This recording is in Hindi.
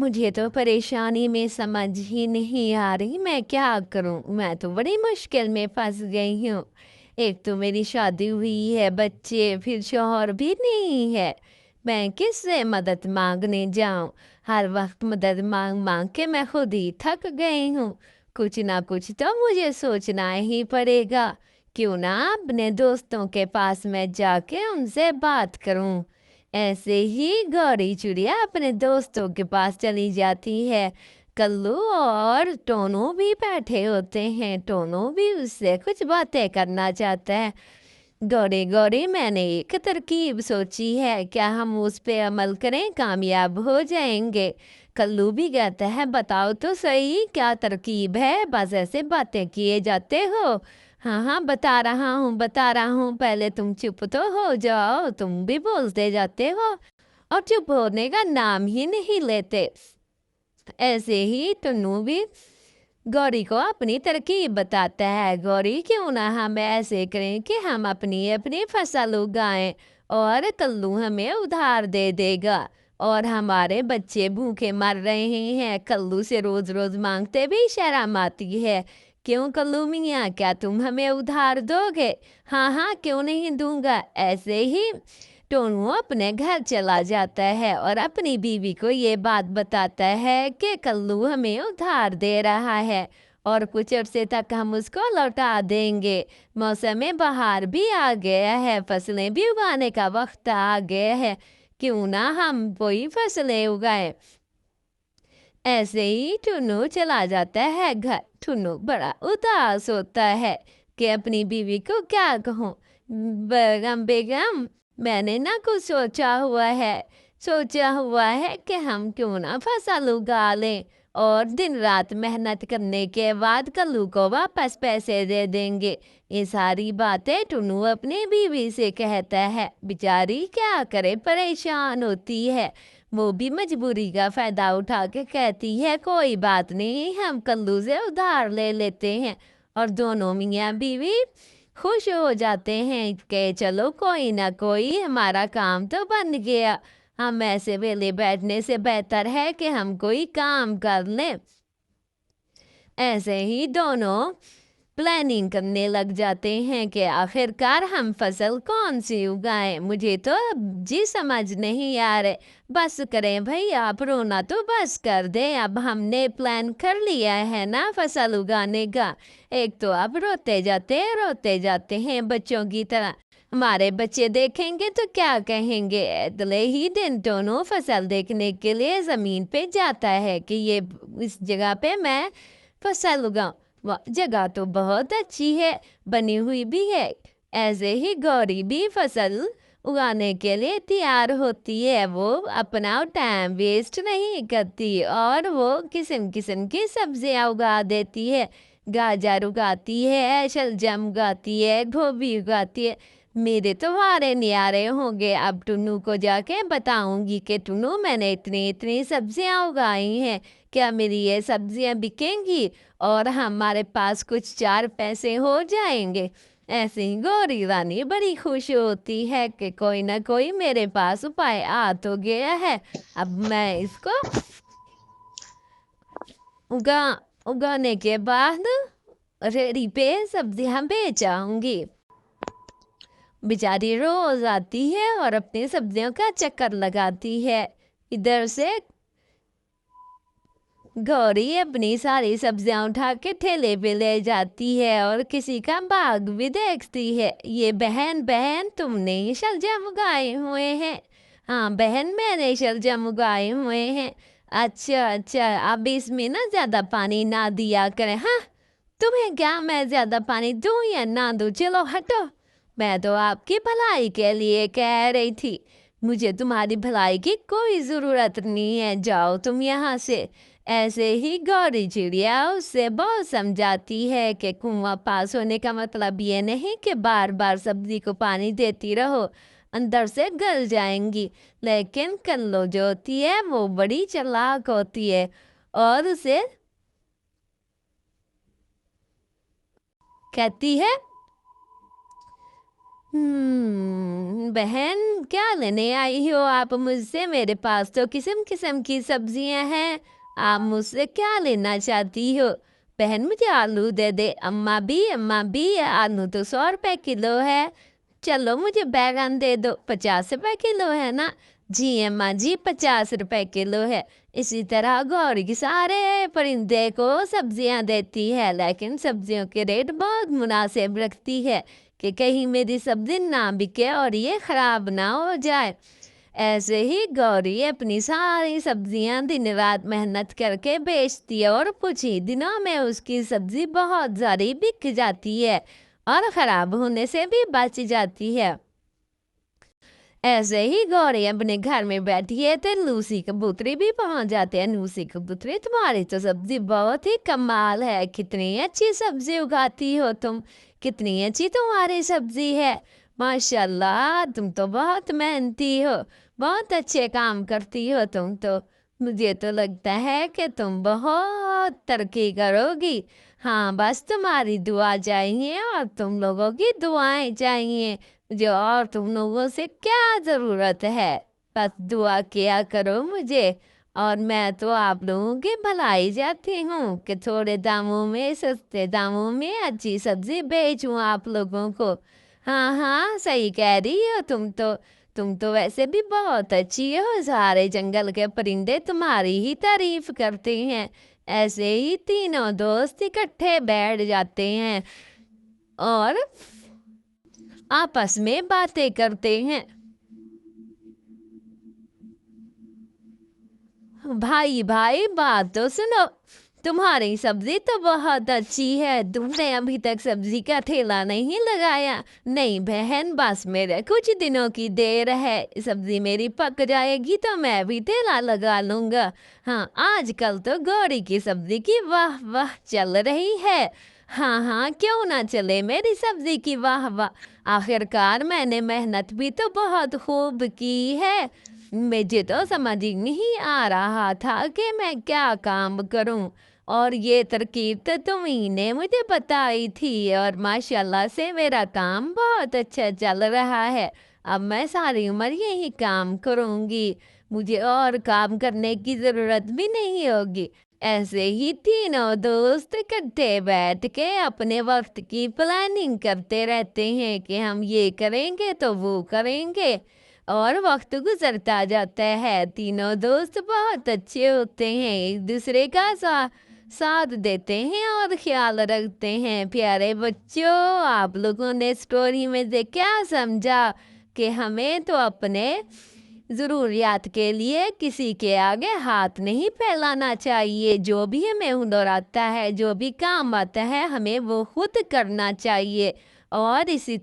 मुझे तो परेशानी में समझ ही नहीं आ रही मैं क्या करूं। मैं तो बड़ी मुश्किल में फंस गई हूँ। एक तो मेरी शादी हुई है, बच्चे, फिर शौहर भी नहीं है। मैं किससे मदद मांगने जाऊं? हर वक्त मदद मांग मांग के मैं खुद ही थक गई हूँ। कुछ ना कुछ तो मुझे सोचना ही पड़ेगा। क्यों ना अपने दोस्तों के पास मैं जाके उनसे बात करूं। ऐसे ही गौरी चिड़िया अपने दोस्तों के पास चली जाती है। कल्लू और टोनू भी बैठे होते हैं। टोनू भी उससे कुछ बातें करना चाहता है। गौरी गौरी, मैंने एक तरकीब सोची है, क्या हम उस पे अमल करें? कामयाब हो जाएंगे। कल्लू भी कहता है, बताओ तो सही क्या तरकीब है, बस ऐसे बातें किए जाते हो। हाँ हाँ, बता रहा हूँ बता रहा हूँ, पहले तुम चुप तो हो जाओ, तुम भी बोलते जाते हो और चुप होने का नाम ही नहीं लेते। ऐसे ही टुन्नू भी गौरी को अपनी तरकीब बताता है। गौरी, क्यों ना हम ऐसे करें कि हम अपनी अपनी फसल उगाएं और कल्लू हमें उधार दे देगा। और हमारे बच्चे भूखे मर रहे हैं, कल्लू से रोज रोज मांगते भी शर्म आती है। क्यों कल्लू मियाँ, क्या तुम हमें उधार दोगे? हाँ हाँ, क्यों नहीं दूंगा। ऐसे ही टोनू अपने घर चला जाता है और अपनी बीवी को ये बात बताता है कि कल्लू हमें उधार दे रहा है और कुछ अरसे तक हम उसको लौटा देंगे। मौसम बहार भी आ गया है, फसलें भी उगाने का वक्त आ गया है। क्यों ना हम कोई फसलें उगाएं। ऐसे ही टुन्नू चला जाता है घर। टुन्नू बड़ा उदास होता है कि अपनी बीवी को क्या कहूँ। बेगम बेगम, मैंने ना कुछ सोचा हुआ है कि हम क्यों ना फसल उगा लें और दिन रात मेहनत करने के बाद कल्लू को वापस पैसे दे देंगे। ये सारी बातें टुन्नू अपनी बीवी से कहता है। बेचारी क्या करे, परेशान होती है। वो भी मजबूरी का फायदा उठा के कहती है, कोई बात नहीं, हम कल्लू से उधार ले लेते हैं। और दोनों मियाँ बीवी खुश हो जाते हैं कि चलो कोई ना कोई हमारा काम तो बन गया। हम ऐसे वेले बैठने से बेहतर है कि हम कोई काम कर लें। ऐसे ही दोनों प्लानिंग करने लग जाते हैं कि आखिरकार हम फसल कौन सी उगाएं। मुझे तो अब जी समझ नहीं आ रहे। बस करें भाई, आप रोना तो बस कर दें। अब हमने प्लान कर लिया है ना फसल उगाने का। एक तो अब रोते जाते हैं बच्चों की तरह। हमारे बच्चे देखेंगे तो क्या कहेंगे। अगले ही दिन दोनों फसल देखने के लिए जमीन पे जाता है कि ये इस जगह पे मैं फसल उगाऊं। वाह, जगह तो बहुत अच्छी है, बनी हुई भी है। ऐसे ही गौरी भी फसल उगाने के लिए तैयार होती है। वो अपना टाइम वेस्ट नहीं करती और वो किस्म किस्म की सब्जियां उगा देती है। गाजर उगाती है, शलजम उगाती है, गोभी उगाती है। मेरे तो वारे न्यारे होंगे। अब टुन्नू को जाके बताऊंगी कि टुन्नू, मैंने इतनी इतनी सब्जियां उगाई हैं, क्या मेरी ये सब्जियां बिकेंगी और हमारे पास कुछ चार पैसे हो जाएंगे। ऐसे ही गौरी रानी बड़ी खुश होती है कि कोई ना कोई मेरे पास उपाय आ तो गया है। अब मैं इसको उगा उगाने के बाद रेडी पे सब्जियां बेच आऊंगी। बेचारी रोज आती है और अपनी सब्जियों का चक्कर लगाती है। इधर से गौरी अपनी सारी सब्जियां उठा के ठेले पे ले जाती है और किसी का बाग भी देखती है। ये बहन बहन, तुमने ये शलजम उगाए हुए हैं? हाँ बहन, मैंने शलजम उगाए हुए हैं। अच्छा अच्छा, अब इसमें ना ज्यादा पानी ना दिया करें। हाँ, तुम्हें क्या मैं ज्यादा पानी दूं या ना दूं? चलो हटो। मैं तो आपकी भलाई के लिए कह रही थी। मुझे तुम्हारी भलाई की कोई जरूरत नहीं है, जाओ तुम यहाँ से। ऐसे ही गौरी चिड़िया उससे बहुत समझाती है कि कुआं पास होने का मतलब ये नहीं कि बार बार सब्जी को पानी देती रहो, अंदर से गल जाएंगी। लेकिन कल्लो जो होती है वो बड़ी चालाक होती है और उसे कहती है, बहन क्या लेने आई हो आप मुझसे? मेरे पास तो किस्म-किस्म की सब्जियाँ हैं। आप मुझसे क्या लेना चाहती हो? बहन मुझे आलू दे दे। अम्मा भी आलू तो 100 रुपए किलो है। चलो मुझे बैंगन दे दो, 50 रुपए किलो है ना? जी अम्मा जी 50 रुपए किलो है। इसी तरह गौरी की सारे परिंदे को सब्जियां देती है, लेकिन सब्जियों के रेट बहुत मुनासिब रखती है कि कहीं मेरी सब्जी ना बिके और ये खराब ना हो जाए। ऐसे ही गौरी अपनी सारी सब्जियां दिन रात मेहनत करके बेचती है और कुछ ही दिनों में उसकी सब्जी बहुत ज़्यादा बिक जाती है और खराब होने से भी बच जाती है। ऐसे ही गौरी अपने घर में बैठी है तो लूसी कबूतरी भी पहुंच जाते हैं। लूसी कबूतरी, तुम्हारी तो सब्जी बहुत ही कमाल है, कितनी अच्छी सब्जी उगाती हो तुम, कितनी अच्छी तुम्हारी सब्जी है। माशाल्लाह, तुम तो बहुत मेहनती हो, बहुत अच्छे काम करती हो तुम तो। मुझे तो लगता है कि तुम बहुत तरक्की करोगी। हाँ, बस तुम्हारी दुआ चाहिए और तुम लोगों की दुआएं चाहिए मुझे, और तुम लोगों से क्या ज़रूरत है? बस दुआ किया करो मुझे, और मैं तो आप लोगों की भलाई चाहती हूँ कि थोड़े दामों में, सस्ते दामों में अच्छी सब्जी बेचूँ आप लोगों को। हाँ हाँ, सही कह रही हो तुम तो वैसे भी बहुत अच्छी हो। सारे जंगल के परिंदे तुम्हारी ही तारीफ करते हैं। ऐसे ही तीनों दोस्त इकट्ठे बैठ जाते हैं और आपस में बातें करते हैं। भाई भाई बात तो सुनो, तुम्हारी सब्जी तो बहुत अच्छी है, तुमने अभी तक सब्जी का ठेला नहीं लगाया? नहीं बहन, बस मेरे कुछ दिनों की देर है, सब्जी मेरी पक जाएगी तो मैं भी ठेला लगा लूंगा। हाँ, आजकल तो गौरी की सब्जी की वाह वाह चल रही है। हाँ हाँ, क्यों ना चले मेरी सब्जी की वाह वाह। आखिरकार मैंने मेहनत भी तो बहुत खूब की है। मुझे तो समझ ही नहीं आ रहा था कि मैं क्या काम करूं, और ये तरकीब तो तुम्ही ने मुझे बताई थी, और माशाल्लाह से मेरा काम बहुत अच्छा चल रहा है। अब मैं सारी उम्र यही काम करूंगी, मुझे और काम करने की ज़रूरत भी नहीं होगी। ऐसे ही तीनों दोस्त इकट्ठे बैठ के अपने वक्त की प्लानिंग करते रहते हैं कि हम ये करेंगे तो वो करेंगे, और वक्त गुजरता जाता है। तीनों दोस्त बहुत अच्छे होते हैं, एक दूसरे का साथ देते हैं और ख्याल रखते हैं। प्यारे बच्चों, आप लोगों ने स्टोरी में से क्या समझा कि हमें तो अपने ज़रूरियात के लिए किसी के आगे हाथ नहीं फैलाना चाहिए। जो भी हमें हुनर आता है, जो भी काम आता है, हमें वो खुद करना चाहिए। और इसी